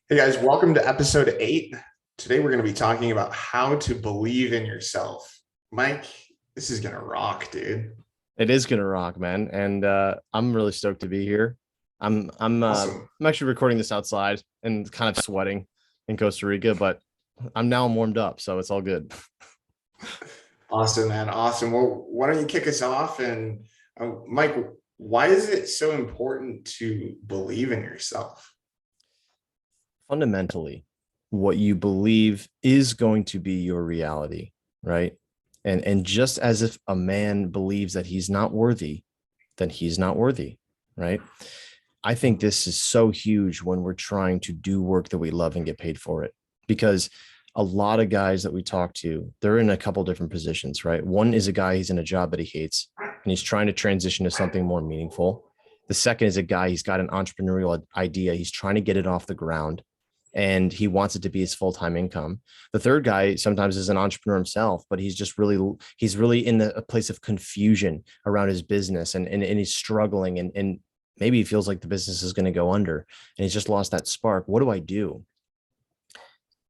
Hey guys, welcome to episode 8. Today we're going to be talking about how to believe in yourself. Mike, this is going to rock, dude. It is gonna rock, man, and I'm really stoked to be here. Awesome. I'm actually recording this outside and kind of sweating in Costa Rica, but I'm warmed up, so it's all good. Awesome, man. Awesome. Well, why don't you kick us off? And Mike, why is it so important to believe in yourself? Fundamentally, what you believe is going to be your reality, right? And just as if a man believes that he's not worthy, then he's not worthy, right? I think this is so huge when we're trying to do work that we love and get paid for it. Because a lot of guys that we talk to, they're in a couple different positions, right? One is a guy, he's in a job that he hates and he's trying to transition to something more meaningful. The second is a guy, he's got an entrepreneurial idea, he's trying to get it off the ground and he wants it to be his full-time income. The third guy sometimes is an entrepreneur himself, but he's really in a place of confusion around his business and he's struggling and maybe he feels like the business is going to go under and he's just lost that spark. What do I do?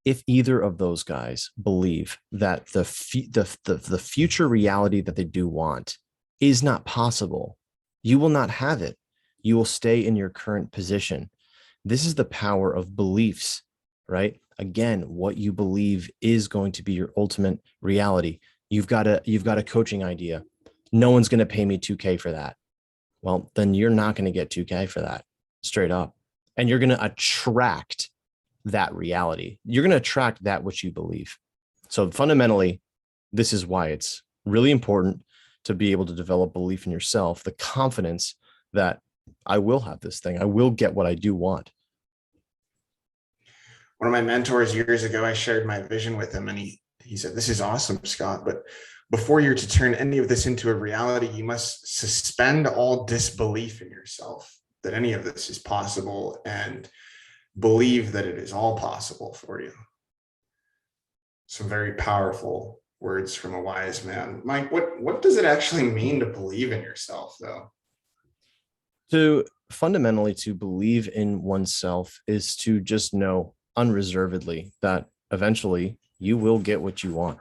If either of those guys believe that the future reality that they do want is not possible, you will not have it. You will stay in your current position. This is the power of beliefs, right? Again, what you believe is going to be your ultimate reality. You've got a coaching idea. No one's going to pay me 2K for that. Well, then you're not going to get 2K for that, straight up. And you're going to attract that reality. You're going to attract that which you believe. So fundamentally, this is why it's really important to be able to develop belief in yourself, the confidence that I will have this thing. I will get what I do want. One of my mentors years ago, I shared my vision with him and he said, "This is awesome, Scott, but before you're to turn any of this into a reality, you must suspend all disbelief in yourself that any of this is possible and believe that it is all possible for you." Some very powerful words from a wise man. Mike, what does it actually mean to believe in yourself, though? To fundamentally to believe in oneself is to just know unreservedly that eventually you will get what you want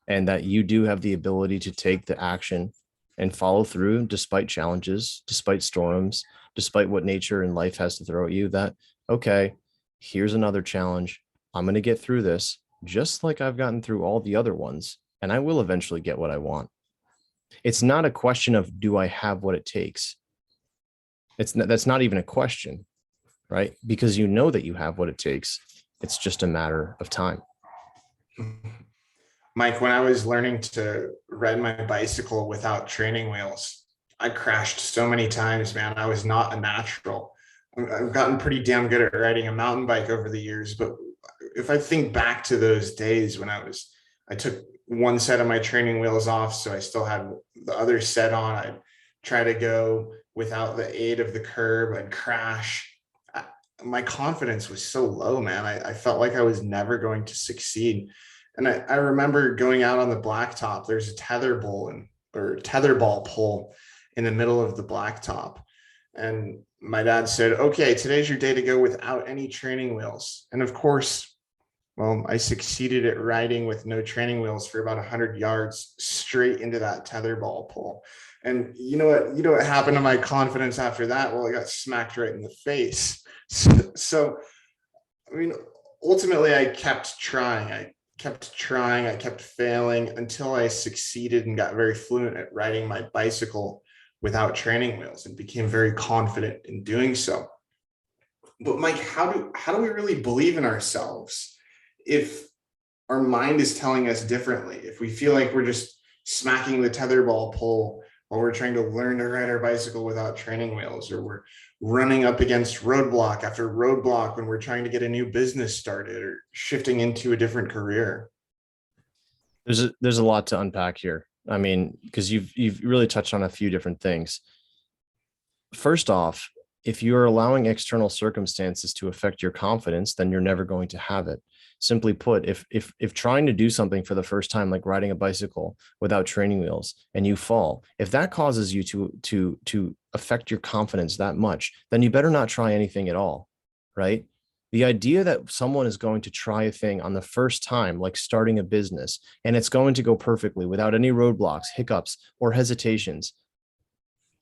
and that you do have the ability to take the action and follow through despite challenges, despite storms, despite what nature and life has to throw at you. That, okay, here's another challenge. I'm going to get through this just like I've gotten through all the other ones, and I will eventually get what I want. It's not a question of do I have what it takes. That's not even a question, right? Because you know that you have what it takes. It's just a matter of time. Mike, when I was learning to ride my bicycle without training wheels, I crashed so many times, man. I was not a natural. I've gotten pretty damn good at riding a mountain bike over the years, but if I think back to those days when I took one set of my training wheels off, so I still had the other set on. I'd try to go without the aid of the curb and crash. My confidence was so low, man. I felt like I was never going to succeed. And I remember going out on the blacktop. There's a tetherball pole in the middle of the blacktop. And my dad said, "Okay, today's your day to go without any training wheels." And of course, well, I succeeded at riding with no training wheels for about 100 yards straight into that tetherball pole. And you know what happened to my confidence after that? Well, I got smacked right in the face. So I mean, ultimately, I kept trying. I kept failing until I succeeded and got very fluent at riding my bicycle without training wheels and became very confident in doing so. But Mike, how do we really believe in ourselves if our mind is telling us differently? If we feel like we're just smacking the tetherball pole while we're trying to learn to ride our bicycle without training wheels, or we're running up against roadblock after roadblock when we're trying to get a new business started or shifting into a different career. There's a lot to unpack here. I mean, because you've really touched on a few different things. First off, if you're allowing external circumstances to affect your confidence, then you're never going to have it. Simply put, if trying to do something for the first time, like riding a bicycle without training wheels, and you fall, if that causes you to affect your confidence that much, then you better not try anything at all, right? The idea that someone is going to try a thing on the first time, like starting a business, and it's going to go perfectly without any roadblocks, hiccups, or hesitations.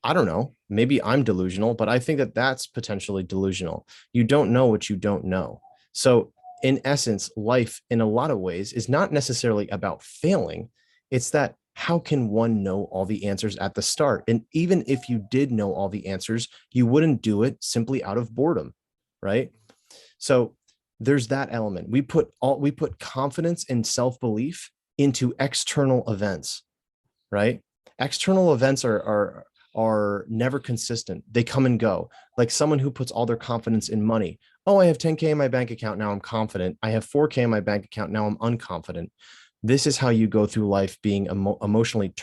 I don't know. Maybe I'm delusional, but I think that that's potentially delusional. You don't know what you don't know. So, in essence, life in a lot of ways is not necessarily about failing. It's that how can one know all the answers at the start? And even if you did know all the answers, you wouldn't do it simply out of boredom, right? So there's that element. We put confidence and self-belief into external events, right? External events are never consistent. They come and go. Like someone who puts all their confidence in money. Oh, I have 10K in my bank account. Now I'm confident. I have 4K in my bank account. Now I'm unconfident. This is how you go through life being emotionally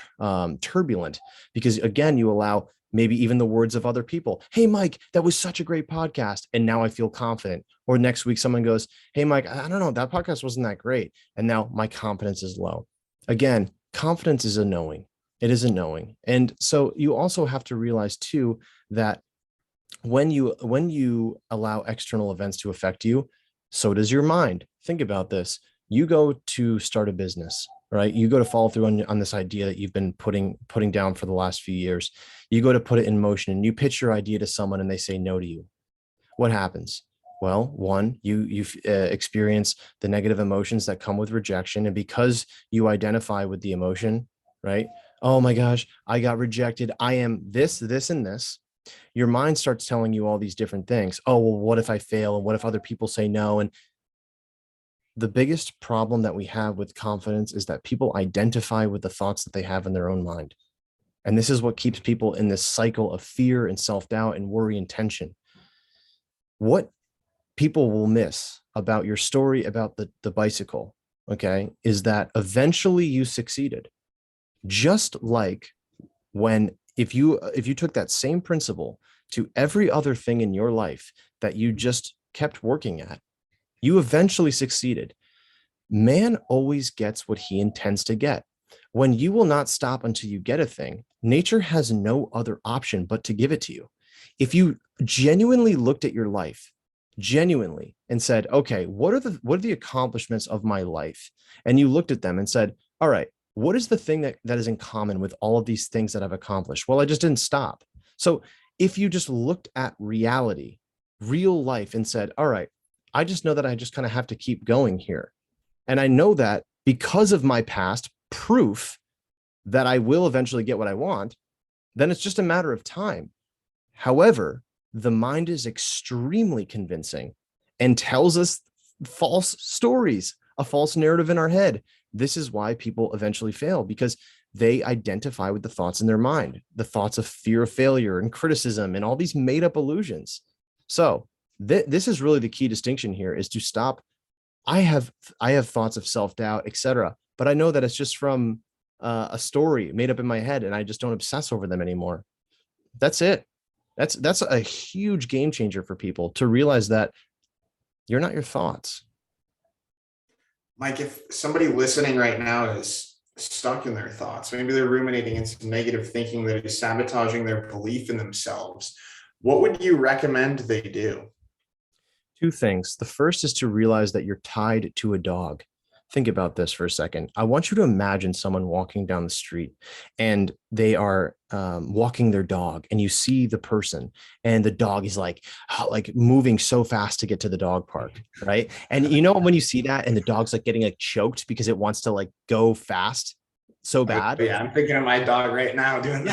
turbulent, because again, you allow maybe even the words of other people. Hey, Mike, that was such a great podcast. And now I feel confident. Or next week, someone goes, hey, Mike, I don't know, that podcast wasn't that great. And now my confidence is low. Again, confidence is a knowing. It is a knowing. And so you also have to realize too, that when you allow external events to affect you, so does your mind. Think about this. You go to start a business, right? You go to follow through on this idea that you've been putting down for the last few years. You go to put it in motion and you pitch your idea to someone and they say no to you. What happens? Well, one, you experience the negative emotions that come with rejection, and because you identify with the emotion, right? Oh my gosh, I got rejected. I am this, this, and this. Your mind starts telling you all these different things. Oh, well, what if I fail? And what if other people say no? And the biggest problem that we have with confidence is that people identify with the thoughts that they have in their own mind. And this is what keeps people in this cycle of fear and self-doubt and worry and tension. What people will miss about your story about the bicycle, okay, is that eventually you succeeded. Just like when if you took that same principle to every other thing in your life that you just kept working at, you eventually succeeded. Man always gets what he intends to get. When you will not stop until you get a thing, nature has no other option but to give it to you. If you genuinely looked at your life, genuinely, and said, okay, what are the accomplishments of my life? And you looked at them and said, all right, what is the thing that is in common with all of these things that I've accomplished? Well, I just didn't stop. So if you just looked at reality, real life, and said, all right, I just know that I just kind of have to keep going here. And I know that because of my past proof that I will eventually get what I want, then it's just a matter of time. However, the mind is extremely convincing and tells us false stories, a false narrative in our head. This is why people eventually fail, because they identify with the thoughts in their mind, the thoughts of fear of failure and criticism and all these made up illusions. So this is really the key distinction here, is to stop. I have thoughts of self-doubt, etc., but I know that it's just from a story made up in my head, and I just don't obsess over them anymore. That's it. That's a huge game changer for people, to realize that you're not your thoughts. Mike, if somebody listening right now is stuck in their thoughts, maybe they're ruminating in some negative thinking that is sabotaging their belief in themselves, what would you recommend they do? Two things. The first is to realize that you're tied to a dog. Think about this for a second. I want you to imagine someone walking down the street and they are walking their dog, and you see the person and the dog is like moving so fast to get to the dog park, right? And you know, when you see that and the dog's like getting like choked because it wants to like go fast so bad. Yeah, I'm thinking of my dog right now doing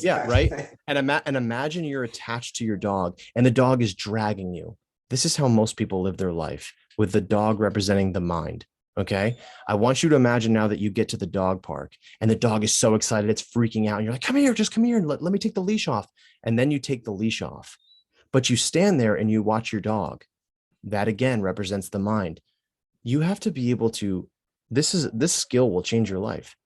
Yeah, right. And imagine you're attached to your dog and the dog is dragging you. This is how most people live their life, with the dog representing the mind. Okay. I want you to imagine now that you get to the dog park and the dog is so excited, it's freaking out. And you're like, come here, just come here and let me take the leash off. And then you take the leash off, but you stand there and you watch your dog. That again represents the mind. You have to be able to, this skill will change your life.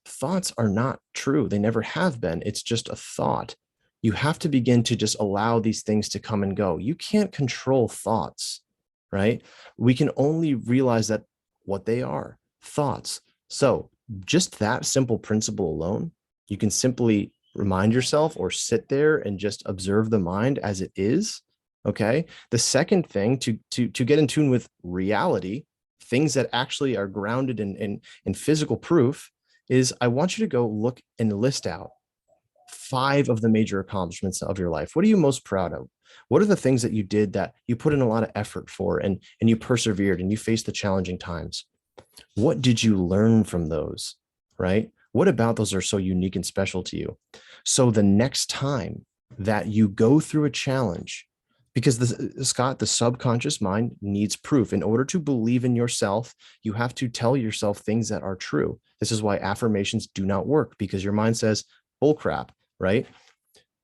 Thoughts are not true. They never have been. It's just a thought. You have to begin to just allow these things to come and go. You can't control thoughts, right? We can only realize that what they are, thoughts. So just that simple principle alone, you can simply remind yourself or sit there and just observe the mind as it is. Okay. The second thing to get in tune with reality, things that actually are grounded in physical proof, is I want you to go look and list out 5 of the major accomplishments of your life. What are you most proud of? What are the things that you did that you put in a lot of effort for, and you persevered and you faced the challenging times? What did you learn from those? Right? What about those are so unique and special to you? So the next time that you go through a challenge, because Scott, the subconscious mind needs proof. In order to believe in yourself, you have to tell yourself things that are true. This is why affirmations do not work, because your mind says bull crap, right?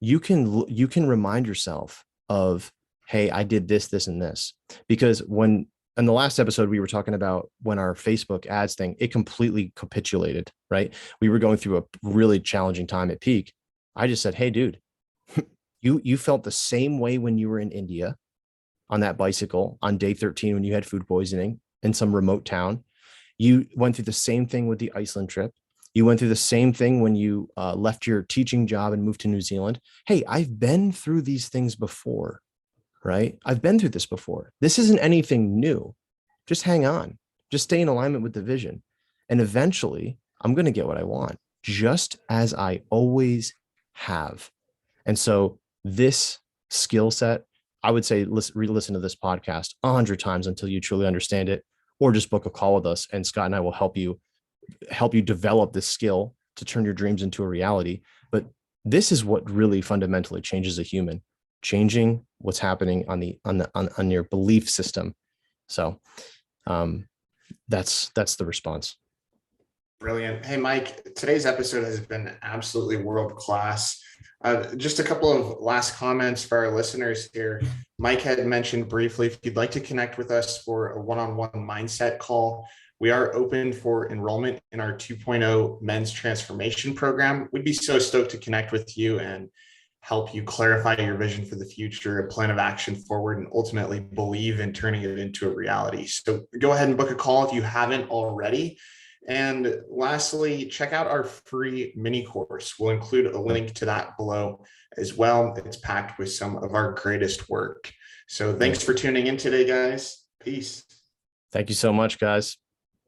You can remind yourself of, hey, I did this, this, and this. Because when in the last episode we were talking about when our Facebook ads thing, it completely capitulated, right? We were going through a really challenging time at peak. I just said, hey, dude, you felt the same way when you were in India on that bicycle on day 13 when you had food poisoning in some remote town. You went through the same thing with the Iceland trip. You went through the same thing when you left your teaching job and moved to New Zealand. Hey, I've been through these things before, right? I've been through this before. This isn't anything new. Just hang on. Just stay in alignment with the vision. And eventually, I'm going to get what I want, just as I always have. And so this skill set, I would say, re-listen to this podcast 100 times until you truly understand it, or just book a call with us, and Scott and I will help you develop this skill to turn your dreams into a reality. But this is what really fundamentally changes a human, changing what's happening on your belief system. So that's the response. Brilliant. Hey, Mike, today's episode has been absolutely world class. Just a couple of last comments for our listeners here. Mike had mentioned briefly, if you'd like to connect with us for a one-on-one mindset call, we are open for enrollment in our 2.0 men's transformation program. We'd be so stoked to connect with you and help you clarify your vision for the future, a plan of action forward, and ultimately believe in turning it into a reality. So go ahead and book a call if you haven't already. And lastly, check out our free mini course. We'll include a link to that below as well. It's packed with some of our greatest work. So thanks for tuning in today, guys. Peace. Thank you so much, guys.